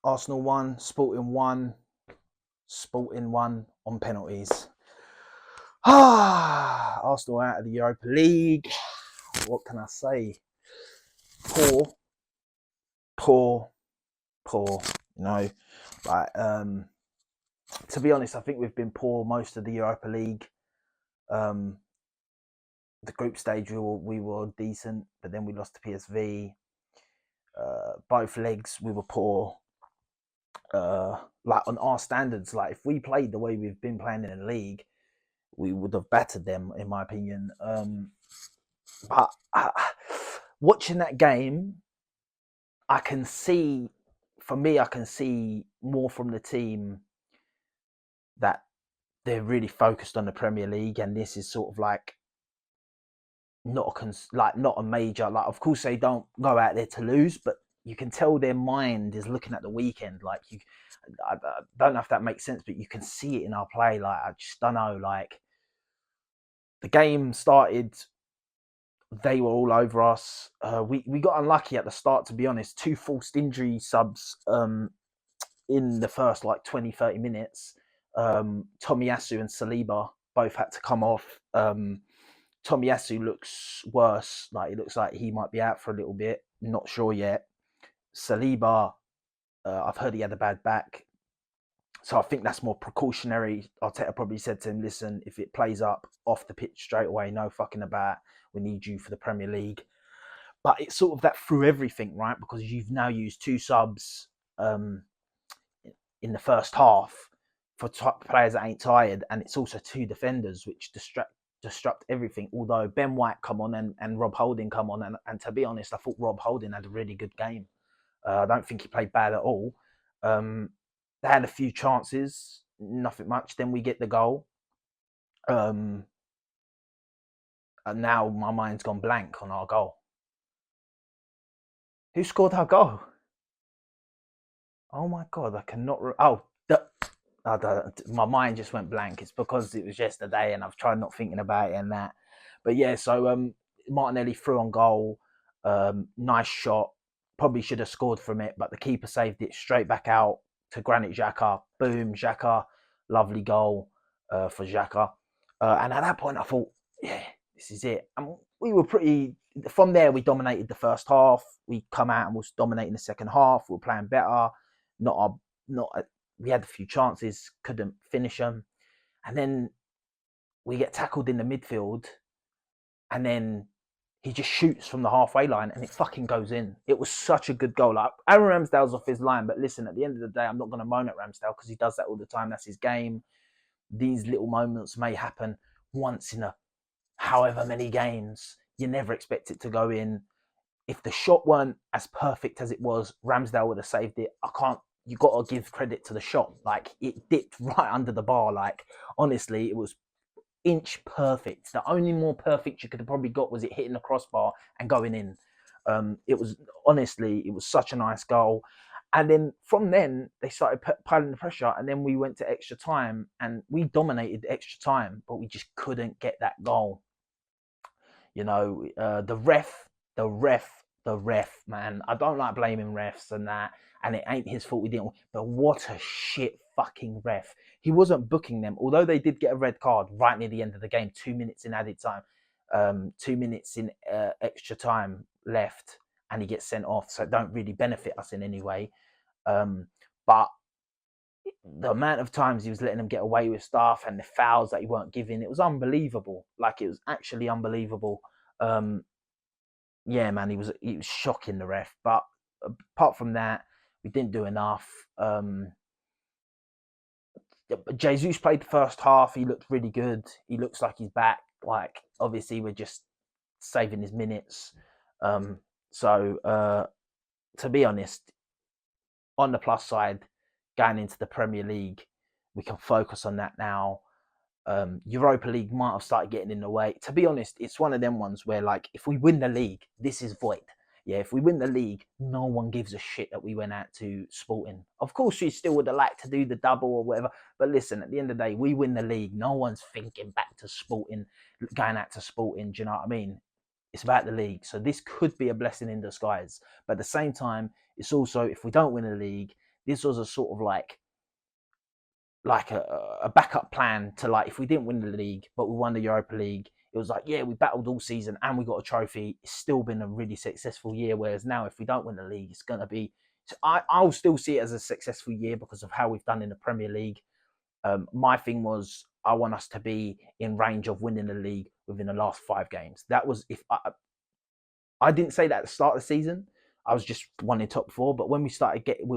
Arsenal won, Sporting won on penalties. Arsenal out of the Europa League. What can I say? Poor. You know, like to be honest, I think we've been poor most of the Europa League. The group stage we were decent, but then we lost to PSV. Both legs we were poor. Like on our standards, like if we played the way we've been playing in the league, we would have battered them, in my opinion. But watching that game, I can see more from the team that they're really focused on the Premier League, and this is sort of like not a major. Like, of course, they don't go out there to lose, but you can tell their mind is looking at the weekend. Like, I don't know if that makes sense, but you can see it in our play. Like, I just don't know. Like, the game started, they were all over us. We got unlucky at the start, to be honest. 2 forced injury subs in the first like 20-30 minutes. Tomiyasu and Saliba both had to come off. Tomiyasu looks worse. Like, it looks like he might be out for a little bit. Not sure yet. Saliba, I've heard he had a bad back. So I think that's more precautionary. Arteta probably said to him, listen, if it plays up off the pitch straight away, no fucking about. We need you for the Premier League. But it's sort of that through everything, right? Because you've now used 2 subs in the first half for players that ain't tired. And it's also 2 defenders, which disrupt everything. Although Ben White come on and Rob Holding come on. And to be honest, I thought Rob Holding had a really good game. I don't think he played bad at all. They had a few chances, nothing much. Then we get the goal. And now my mind's gone blank on our goal. Who scored our goal? Oh my God, I cannot... my mind just went blank. It's because it was yesterday and I've tried not thinking about it and that. But yeah, so Martinelli threw on goal. Nice shot. Probably should have scored from it, but the keeper saved it straight back out to Granit Xhaka. Boom, Xhaka. Lovely goal for Xhaka. And at that point, I thought, yeah, this is it. And we were pretty... From there, we dominated the first half. We come out and was dominating the second half. We were playing better. We had a few chances, couldn't finish them. And then we get tackled in the midfield. And then he just shoots from the halfway line and it fucking goes in. It was such a good goal. Like, Aaron Ramsdale's off his line, but listen, at the end of the day, I'm not going to moan at Ramsdale because he does that all the time. That's his game. These little moments may happen once in however many games. You never expect it to go in. If the shot weren't as perfect as it was, Ramsdale would have saved it. You got to give credit to the shot. Like, it dipped right under the bar. Like, honestly, it was inch perfect. The only more perfect you could have probably got was it hitting the crossbar and going in. It was such a nice goal. And then from then they started piling the pressure, and then we went to extra time and we dominated extra time, but we just couldn't get that goal. You know, the ref, man. I don't like blaming refs and that, and it ain't his fault we didn't. But what a shit fucking ref. He wasn't booking them, although they did get a red card right near the end of the game, 2 minutes in added time, 2 minutes in extra time left, and he gets sent off. So it don't really benefit us in any way. But the amount of times he was letting them get away with stuff and the fouls that he weren't giving, it was unbelievable. Like, it was actually unbelievable. Yeah, man, he was shocking, the ref. But apart from that, we didn't do enough. Jesus played the first half. He looked really good. He looks like he's back. Like, obviously, we're just saving his minutes. So, to be honest, on the plus side, going into the Premier League, we can focus on that now. Europa League might have started getting in the way. To be honest, it's one of them ones where, like, if we win the league, this is void. Yeah, if we win the league, no one gives a shit that we went out to Sporting. Of course, we still would have liked to do the double or whatever. But listen, at the end of the day, we win the league. No one's thinking back to Sporting, going out to Sporting. Do you know what I mean? It's about the league. So this could be a blessing in disguise. But at the same time, it's also, if we don't win the league, this was a sort of like a backup plan to, like, if we didn't win the league but we won the Europa League, it was like, yeah, we battled all season and we got a trophy. It's still been a really successful year. Whereas now, if we don't win the league, it's going to be, I'll still see it as a successful year because of how we've done in the Premier League. My thing was, I want us to be in range of winning the league within the last 5 games. That was, if I didn't say that at the start of the season. I was just wanting top 4. But when we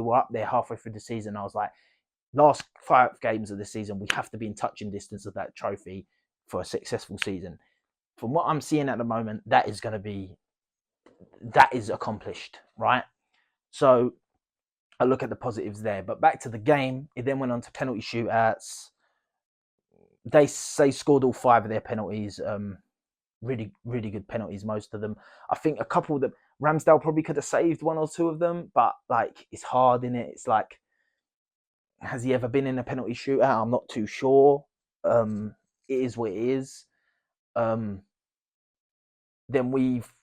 were up there halfway through the season, I was like, last 5 games of the season, we have to be in touching distance of that trophy for a successful season. From what I'm seeing at the moment, that is accomplished, right? So I look at the positives there. But back to the game, it then went on to penalty shootouts. They scored all 5 of their penalties. Really, really good penalties, most of them. I think a couple of them, Ramsdale probably could have saved 1 or 2 of them, but like, it's hard, in it. It's like, has he ever been in a penalty shootout? I'm not too sure. It is what it is. Then we've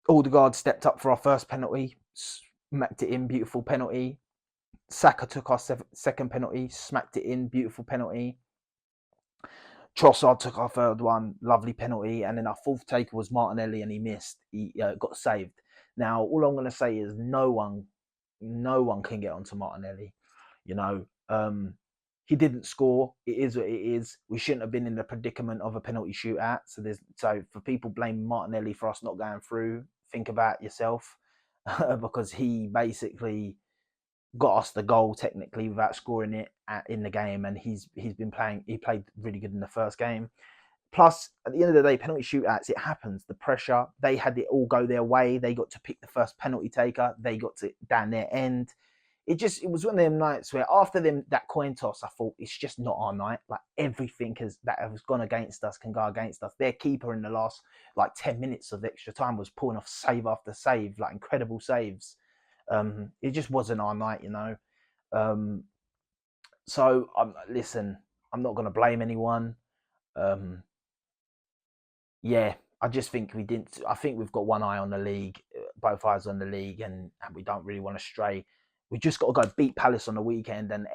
Odegaard stepped up for our first penalty, smacked it in, beautiful penalty. Saka took our second penalty, smacked it in, beautiful penalty. Trossard took our third one, lovely penalty, and then our fourth taker was Martinelli, and he missed. He got saved. Now, all I'm going to say is no one can get onto Martinelli. You know, he didn't score. It is what it is. We shouldn't have been in the predicament of a penalty shootout. So for people blaming Martinelli for us not going through, think about yourself, because he basically got us the goal technically without scoring it in the game, and he's been playing. He played really good in the first game. Plus, at the end of the day, penalty shootouts, it happens. The pressure, they had it all go their way. They got to pick the first penalty taker. They got to down their end. It was one of them nights where after that coin toss, I thought, it's just not our night. Like, everything that has gone against us can go against us. Their keeper in the last 10 minutes of extra time was pulling off save after save, like incredible saves. It just wasn't our night, you know. So listen, I'm not going to blame anyone. Yeah, I just think we didn't. I think we've got one eye on the league, both eyes on the league, and we don't really want to stray. We just got to go beat Palace on the weekend. And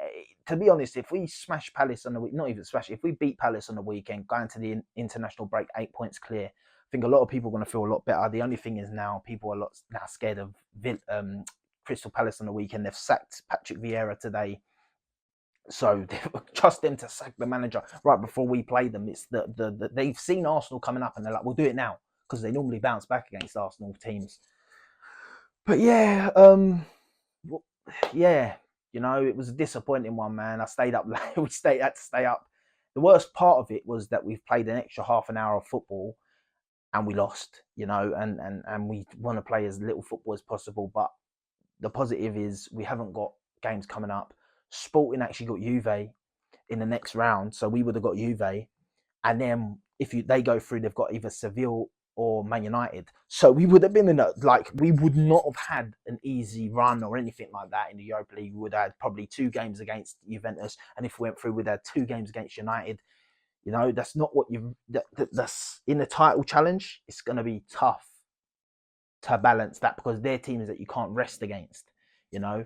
to be honest, if we smash Palace on the week, not even smash, if we beat Palace on the weekend, going to the international break 8 points clear, I think a lot of people are going to feel a lot better. The only thing is now people are now scared of Crystal Palace on the weekend. They've sacked Patrick Vieira today. So trust them to sack the manager right before we play them. It's they've seen Arsenal coming up and they're like, we'll do it now, because they normally bounce back against Arsenal teams. But yeah, you know, it was a disappointing one, man. I stayed up late. Had to stay up. The worst part of it was that we've played an extra half an hour of football and we lost, you know, and we want to play as little football as possible. But the positive is we haven't got games coming up. Sporting actually got Juve in the next round, so we would have got Juve, and then if they go through, they've got either Seville or Man United. So we would have been in we would not have had an easy run or anything like that in the Europa League. We would have had probably 2 games against Juventus, and if we went through, we'd have 2 games against United. You know, that's not what that's in the title challenge. It's going to be tough to balance that because they're teams that you can't rest against, you know.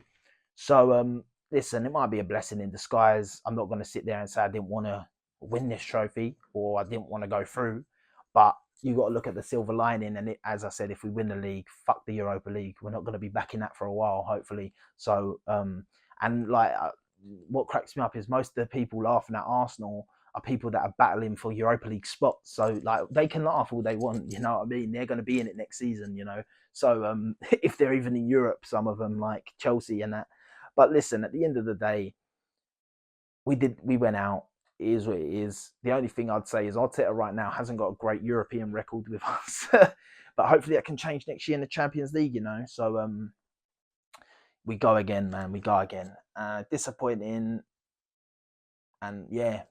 So listen, it might be a blessing in disguise. I'm not going to sit there and say I didn't want to win this trophy or I didn't want to go through, but you got to look at the silver lining. And as I said, if we win the league, fuck the Europa League. We're not going to be back in that for a while, hopefully. So what cracks me up is most of the people laughing at Arsenal are people that are battling for Europa League spots. So they can laugh all they want, you know what I mean? They're going to be in it next season, you know. So if they're even in Europe, some of them like Chelsea and that. But listen, at the end of the day, we went out. It is what it is. The only thing I'd say is Arteta right now hasn't got a great European record with us. But hopefully that can change next year in the Champions League, you know. So we go again, man. We go again. Disappointing. And yeah,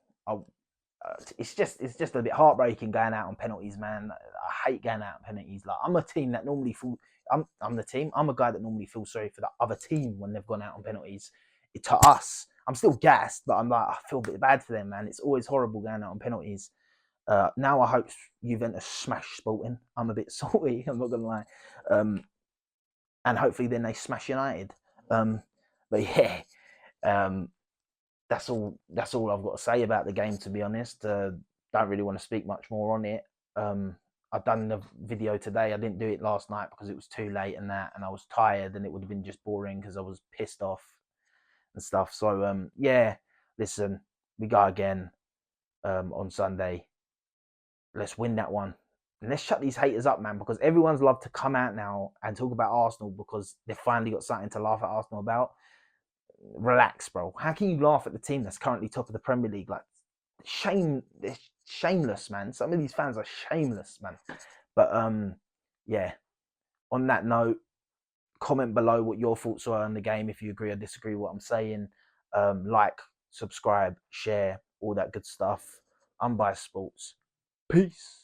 it's just a bit heartbreaking going out on penalties, man. I hate going out on penalties. Like, I'm a team that normally I'm the team. I'm a guy that normally feels sorry for the other team when they've gone out on penalties. To us, I'm still gassed, but I'm like, I feel a bit bad for them, man. It's always horrible going out on penalties. Now I hope Juventus smash Sporting. I'm a bit salty. I'm not gonna lie, and hopefully then they smash United. But yeah, um, that's all. That's all I've got to say about the game. To be honest, don't really want to speak much more on it. I've done the video today. I didn't do it last night because it was too late and that, and I was tired, and it would have been just boring because I was pissed off and stuff. So yeah, listen, we go again on Sunday. Let's win that one. And let's shut these haters up, man, because everyone's loved to come out now and talk about Arsenal because they've finally got something to laugh at Arsenal about. Relax, bro. How can you laugh at the team that's currently top of the Premier League? Like, they're shameless, man. Some of these fans are shameless, man. But yeah. On that note, comment below what your thoughts are on the game if you agree or disagree with what I'm saying. Like, subscribe, share, all that good stuff. Unbiased Sports. Peace.